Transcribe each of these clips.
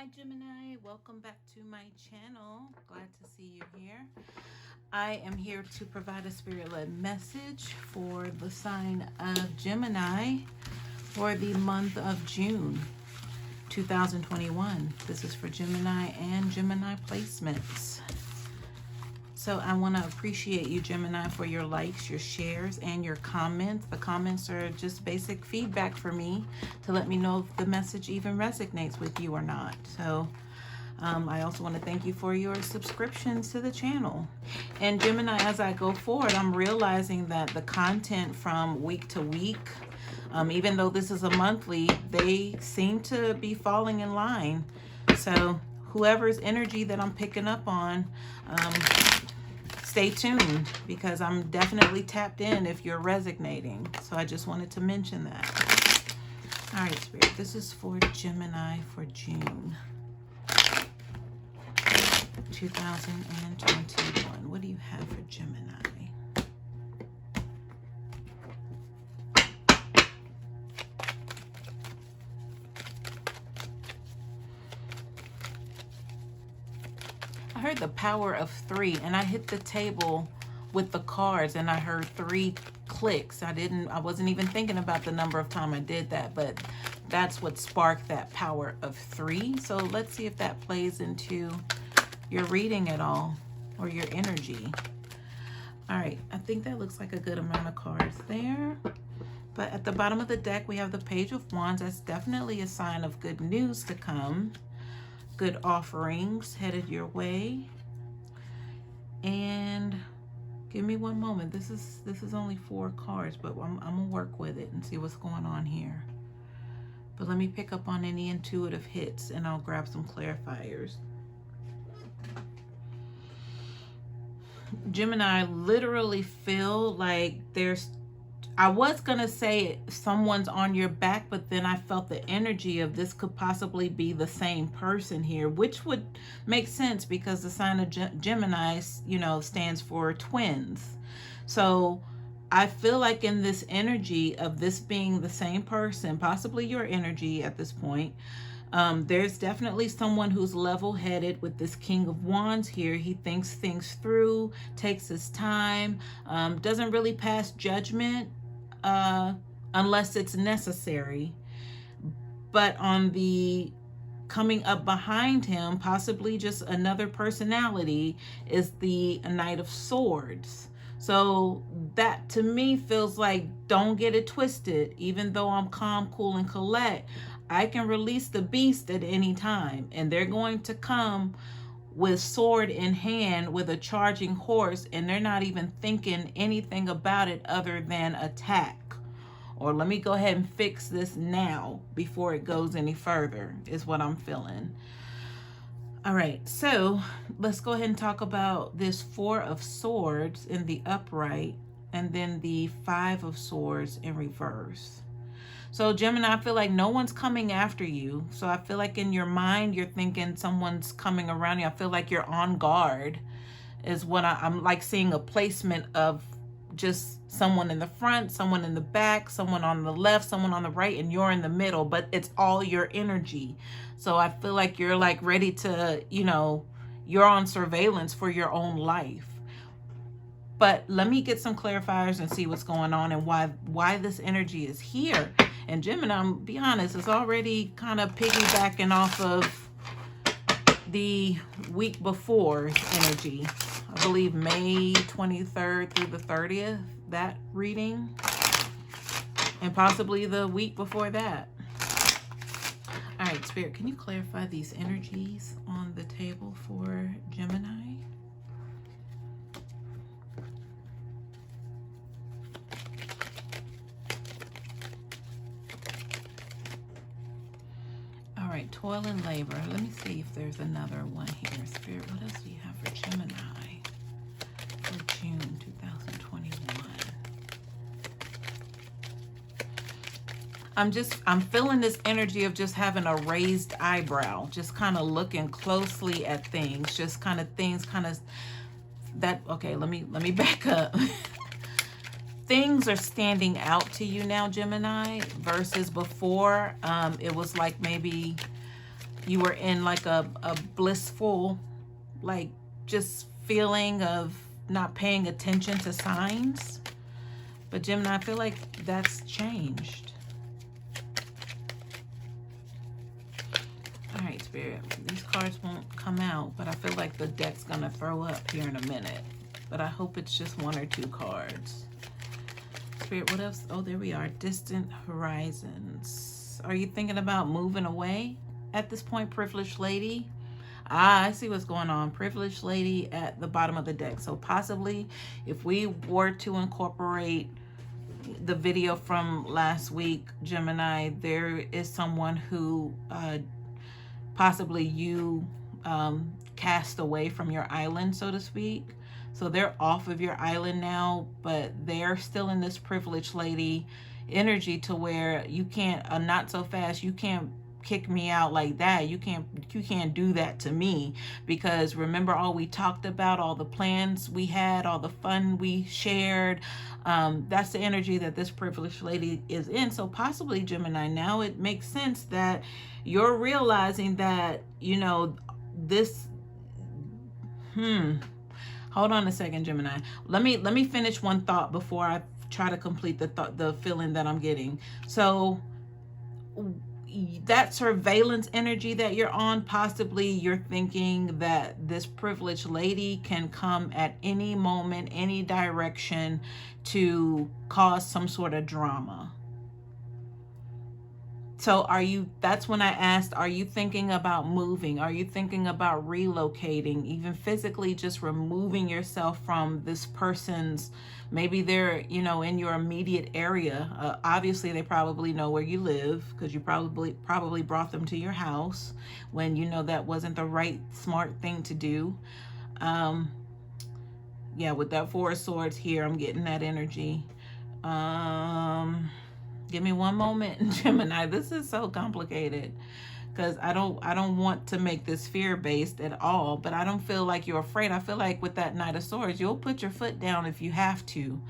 Hi Gemini, welcome back to my channel. Glad to see you here. I am here to provide a spirit-led message for the sign of Gemini for the month of June 2021. This is for Gemini and Gemini placements. So I want to appreciate you, Gemini, for your likes, your shares, and your comments. The comments are just basic feedback for me to let me know if the message even resonates with you or not. So I also want to thank you for your subscriptions to the channel. And Gemini, as I go forward, I'm realizing that the content from week to week, even though this is a monthly, they seem to be falling in line. So whoever's energy that I'm picking up on, stay tuned, because I'm definitely tapped in if you're resonating. So I just wanted to mention that. All right, Spirit, this is for Gemini for June 2021. What do you have for Gemini? I heard the power of 3, and I hit the table with the cards and I heard 3 clicks. I wasn't even thinking about the number of time I did that, but that's what sparked that power of 3. So let's see if that plays into your reading at all or your energy. All right, I think that looks like a good amount of cards there. But at the bottom of the deck, we have the Page of Wands. That's definitely a sign of good news to come. Good offerings headed your way. And give me one moment. This is only 4 cards, but I'm gonna work with it and see what's going on here. But let me pick up on any intuitive hits and I'll grab some clarifiers. Gemini, literally feel like I was gonna say someone's on your back, but then I felt the energy of this could possibly be the same person here, which would make sense because the sign of Gemini, stands for twins. So I feel like in this energy of this being the same person, possibly your energy at this point, there's definitely someone who's level-headed with this King of Wands here. He thinks things through, takes his time, doesn't really pass judgment unless it's necessary. But on the coming up behind him, possibly just another personality, is the Knight of Swords. So that to me feels like, don't get it twisted. Even though I'm calm, cool, and collect, I can release the beast at any time, and they're going to come with sword in hand with a charging horse, and they're not even thinking anything about it other than attack. Or let me go ahead and fix this now before it goes any further, is what I'm feeling. All right, so let's go ahead and talk about this 4 of Swords in the upright and then the 5 of Swords in reverse. So Gemini, I feel like no one's coming after you. So I feel like in your mind, you're thinking someone's coming around you. I feel like you're on guard is what I'm like seeing a placement of just someone in the front, someone in the back, someone on the left, someone on the right, and you're in the middle, but it's all your energy. So I feel like you're like ready to, you're on surveillance for your own life. But let me get some clarifiers and see what's going on and why this energy is here. And Gemini, I'm be honest, it's already kind of piggybacking off of the week before energy. I believe May 23rd through the 30th, that reading. And possibly the week before that. All right, Spirit, can you clarify these energies on the table for Gemini? All right, toil and labor. Let me see if there's another one here. Spirit, what else do you have for Gemini for June 2021? I'm feeling this energy of just having a raised eyebrow, just kind of looking closely at things, just kind of things that, okay, let me back up. Things are standing out to you now, Gemini, versus before. It was like maybe you were in like a blissful, like just feeling of not paying attention to signs. But Gemini, I feel like that's changed. All right, Spirit, these cards won't come out, but I feel like the deck's gonna throw up here in a minute. But I hope it's just 1 or 2 cards. Spirit, what else? Oh, there we are. Distant horizons. Are you thinking about moving away at this point, privileged lady? Ah, I see what's going on. Privileged lady at the bottom of the deck. So possibly if we were to incorporate the video from last week, Gemini, there is someone who possibly you cast away from your island, so to speak. So they're off of your island now, but they're still in this privileged lady energy to where you can't, not so fast, you can't kick me out like that. You can't do that to me, because remember all we talked about, all the plans we had, all the fun we shared. That's the energy that this privileged lady is in. So possibly, Gemini, now it makes sense that you're realizing that, you know, this hold on a second, Gemini. Let me finish one thought before I try to complete the feeling that I'm getting. So that surveillance energy that you're on, possibly you're thinking that this privileged lady can come at any moment, any direction to cause some sort of drama. So that's when I asked, are you thinking about moving? Are you thinking about relocating, even physically just removing yourself from this person's, maybe they're, you know, in your immediate area. Obviously they probably know where you live, because you probably brought them to your house when you know that wasn't the right, smart thing to do. Yeah, with that 4 of Swords here, I'm getting that energy. Give me one moment, Gemini. This is so complicated, because I don't want to make this fear-based at all, but I don't feel like you're afraid. I feel like with that Knight of Swords, you'll put your foot down if you have to.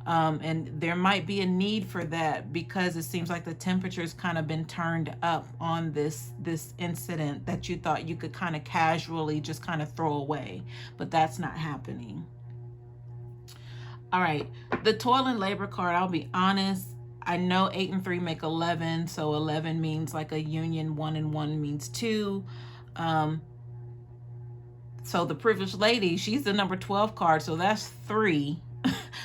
And there might be a need for that, because it seems like the temperature's kind of been turned up on this incident that you thought you could kind of casually just kind of throw away, but that's not happening. All right, the toil and labor card, I'll be honest, I know 8 and 3 make 11, so 11 means like a union, 1 and 1 means 2. So the privileged lady, she's the number 12 card, so that's 3.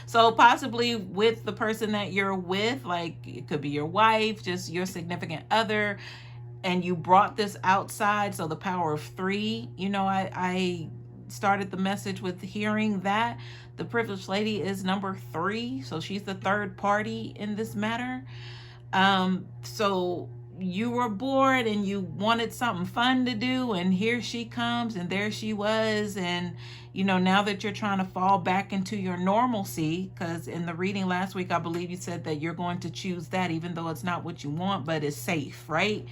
So possibly with the person that you're with, like it could be your wife, just your significant other, and you brought this outside, so the power of 3, you know, I started the message with hearing that the privileged lady is number 3, so she's the third party in this matter. So you were bored and you wanted something fun to do, and here she comes, and there she was. And you know, now that you're trying to fall back into your normalcy, because in the reading last week, I believe you said that you're going to choose that, even though it's not what you want, but it's safe, right?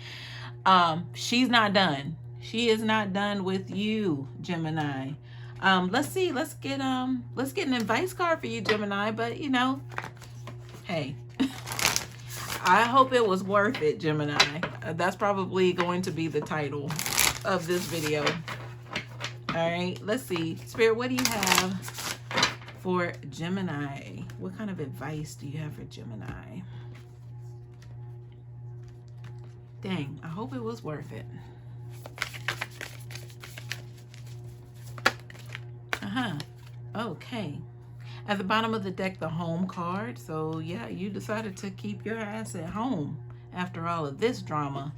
She's not done. She is not done with you, Gemini. Let's see, let's get an advice card for you, Gemini. But you know, hey, I hope it was worth it, Gemini. That's probably going to be the title of this video. All right, let's see. Spirit, what do you have for Gemini? What kind of advice do you have for Gemini? Dang, I hope it was worth it. Okay. At the bottom of the deck, the home card. So yeah, you decided to keep your ass at home after all of this drama.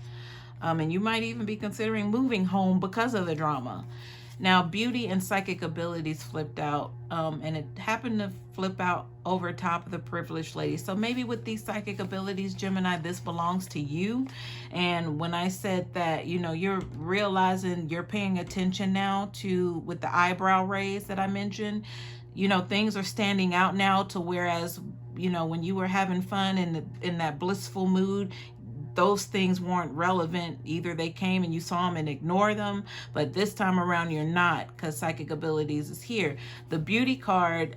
And you might even be considering moving home because of the drama. Now, beauty and psychic abilities flipped out, and it happened to flip out over top of the privileged lady. So maybe with these psychic abilities, Gemini, this belongs to you. And when I said that, you know, you're realizing you're paying attention now to, with the eyebrow raise that I mentioned, you know, things are standing out now to whereas, you know, when you were having fun and in that blissful mood, those things weren't relevant. Either they came and you saw them and ignore them, but this time around you're not, because psychic abilities is here. The beauty card,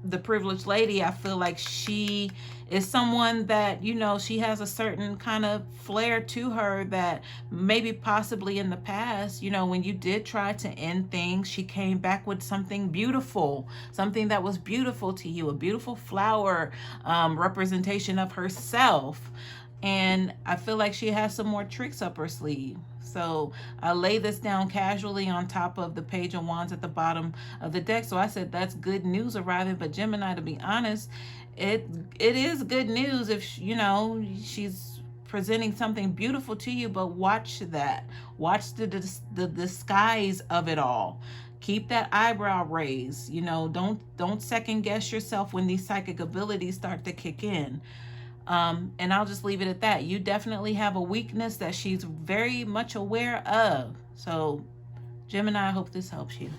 the privileged lady, I feel like she is someone that, you know, she has a certain kind of flair to her that maybe possibly in the past, you know, when you did try to end things, she came back with something beautiful, something that was beautiful to you, a beautiful flower representation of herself. And I feel like she has some more tricks up her sleeve. So I lay this down casually on top of the Page of Wands at the bottom of the deck. So I said that's good news arriving. But Gemini, to be honest, it is good news if, you know, she's presenting something beautiful to you. But watch that. Watch the disguise of it all. Keep that eyebrow raised. You know, don't second guess yourself when these psychic abilities start to kick in. And I'll just leave it at that. You definitely have a weakness that she's very much aware of. So, Gemini, I hope this helps you.